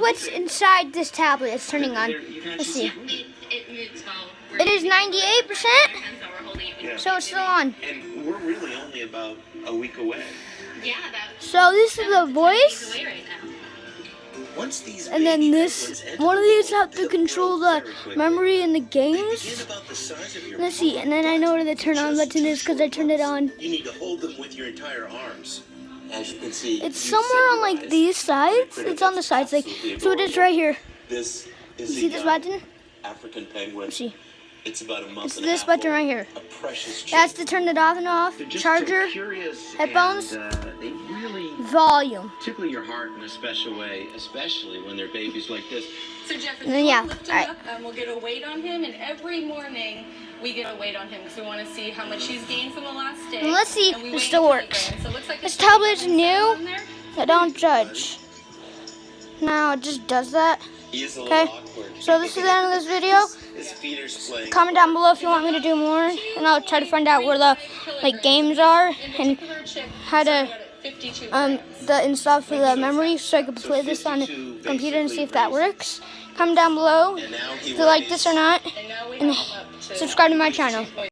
what's inside this tablet it's turning on. Let's see. It is 98%, so it's still on. And we're really only about a week away. So this is the voice, Once these and then baby this, penguins enter one of the these world, have to they'll control grow the very quickly. memory in the They games. begin about the size of your Let's see, palm. and then I know where the turn on Just button is because I turned it on. You need to hold them with your entire arms. As you can see, It's you somewhere set on your like eyes these sides. on the It's on the sides, like, absolutely so it is adorable. right here. This is See a this young button? African penguin. Let's see. It's about a month It's and a this half button old. right here. A precious That's chick. to turn it off and off. They're just Charger, so curious headphones, and, they really volume. tickle your heart in a special way, especially when they're babies like this. So Jeff, if And then, you yeah, lift him alright. up, we'll get a weight on him, and every morning we get a weight on him because we want to see how much he's gained from the last day. And let's see And we if it weigh still in works. kilograms. So it looks like This it's got tablet's 7 new. on there. So don't judge. Now it just does that. He is a little Okay. awkward. So this is the end of this video. His feeder's playing. Comment down below if you want me to do more, and I'll try to find out where the like games are and how to and stuff for the memory, so I can play this on the computer and see if that works. Comment down below And now he if you like weighs this or not, And now we and have him up to subscribe to my channel.